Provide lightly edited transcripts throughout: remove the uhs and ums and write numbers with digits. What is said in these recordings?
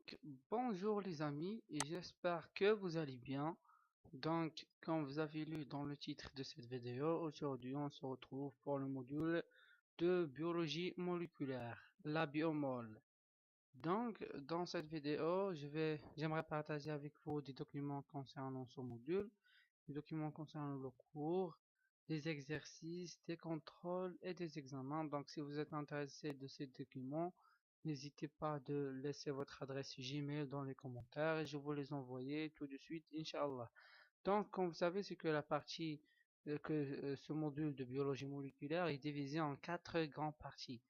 Donc, bonjour les amis, et j'espère que vous allez bien. Donc, comme vous avez lu dans le titre de cette vidéo, aujourd'hui on se retrouve pour le module de biologie moléculaire, la biomol. Donc, dans cette vidéo, j'aimerais partager avec vous des documents concernant ce module, des documents concernant le cours, des exercices, des contrôles et des examens. Donc, si vous êtes intéressé de ces documents, n'hésitez pas de laisser votre adresse Gmail dans les commentaires et je vous les envoyer tout de suite, Inch'Allah. Donc, comme vous savez, c'est que ce module de biologie moléculaire est divisé en quatre grandes parties.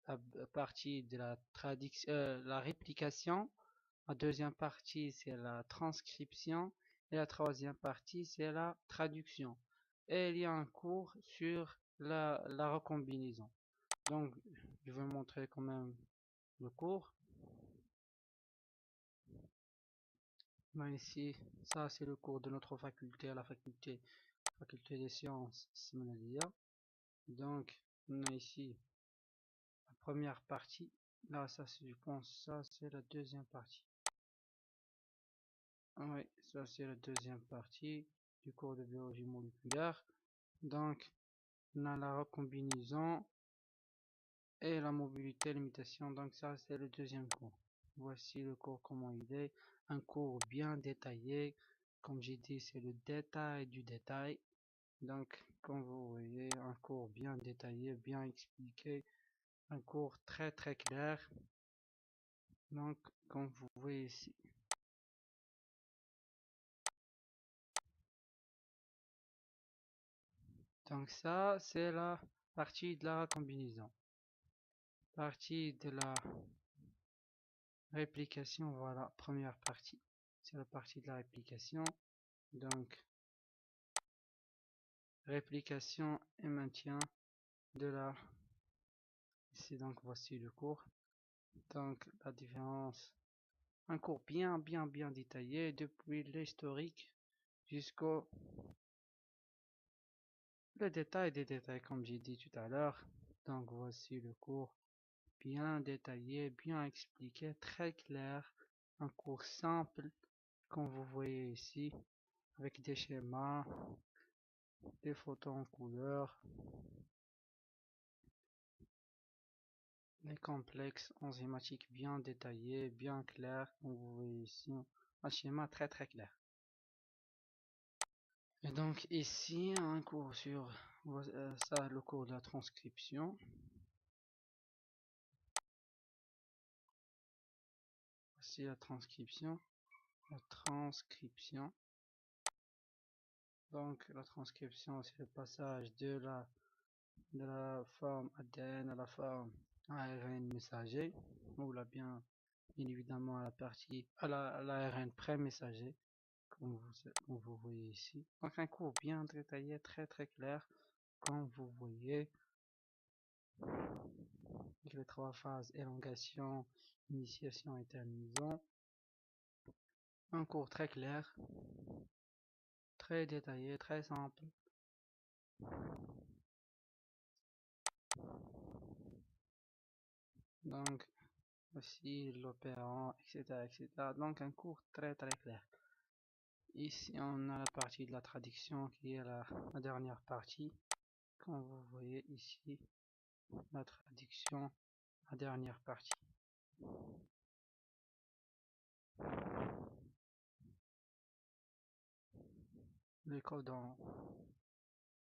La partie de la réplication, la deuxième partie c'est la transcription et la troisième partie c'est la traduction. Et il y a un cours sur la recombinaison. Donc, je vais montrer quand même le cours. Là, ici, ça c'est le cours de notre faculté, la faculté des sciences Ismaïlia. Donc, on a ici la première partie. Là, ça c'est, je pense, ça c'est la deuxième partie. Oui, ça c'est la deuxième partie du cours de biologie moléculaire. Donc, on a la recombinaison et la mobilité limitation. Donc, ça c'est le deuxième cours. Voici le cours comment il est. Un cours bien détaillé. Comme j'ai dit, c'est le détail du détail. Donc, comme vous voyez, un cours bien détaillé, bien expliqué. Un cours très très clair. Donc, comme vous voyez ici. Donc ça, c'est la partie de la combinaison. Partie de la réplication, voilà, première partie. C'est la partie de la réplication. Donc, réplication et maintien de la... Ici, donc, voici le cours. Donc, la différence. Un cours bien détaillé depuis l'historique jusqu'au... Le détail des détails, comme j'ai dit tout à l'heure. Donc, voici le cours. Bien détaillé, bien expliqué, très clair, un cours simple, comme vous voyez ici, avec des schémas, des photos en couleur, les complexes enzymatiques bien détaillés, bien clairs, comme vous voyez ici, un schéma très clair. Et donc ici, un cours sur ça, le cours de la transcription. Voici la transcription. Donc la transcription, c'est le passage de la forme ADN à la forme ARN messager, ou là bien évidemment à la partie à l'ARN pré-messager, comme vous voyez ici. Donc un cours bien détaillé, très clair, comme vous voyez, avec les trois phases élongation, initiation et terminaison. Un cours très clair, très détaillé, très simple. Donc aussi l'opérant, etc. Donc un cours très clair. Ici on a la partie de la traduction qui est la dernière partie. Comme vous voyez ici, la traduction, la dernière partie. Les codons.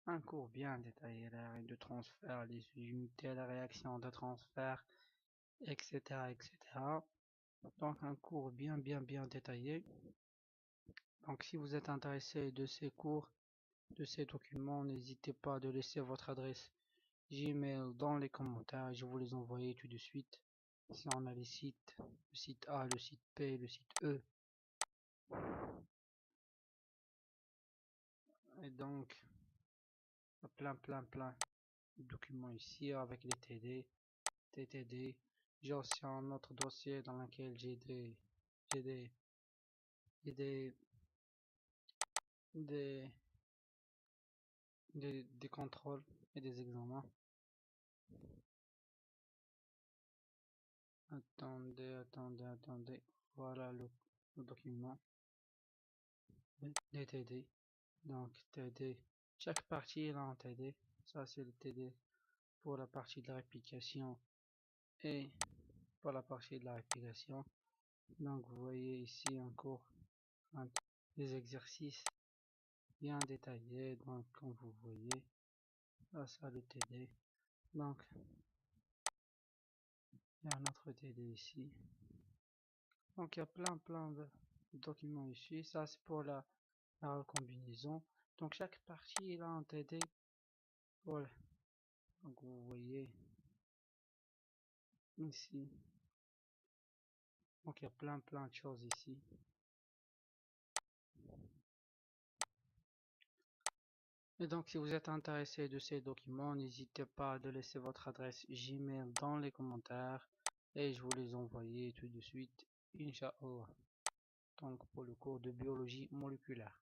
Un cours bien détaillé, les règles de transfert, les unités, la réaction de transfert, etc. Donc un cours bien détaillé. Donc si vous êtes intéressé de ces cours, de ces documents, n'hésitez pas de laisser votre adresse Gmail dans les commentaires, je vous les envoyer tout de suite. Si on a les sites, le site A, le site P, le site E. Et donc, plein de documents ici avec les TTD. J'ai aussi un autre dossier dans lequel j'ai des contrôles et des examens. Attendez. Voilà le document des TD. Donc TD, chaque partie est en TD. Ça c'est le TD pour la partie de la réplication et pour la partie de la réplication. Donc vous voyez ici encore des exercices bien détaillés. Donc comme vous voyez, ça le TD. Donc il y a un autre TD ici. Donc il y a plein de documents ici. Ça c'est pour la recombinaison. Donc chaque partie est là en TD. Voilà. Donc vous voyez ici. Donc il y a plein de choses ici. Et donc si vous êtes intéressé de ces documents, n'hésitez pas de laisser votre adresse Gmail dans les commentaires et je vous les envoyer tout de suite, Inch'Allah. Donc pour le cours de biologie moléculaire.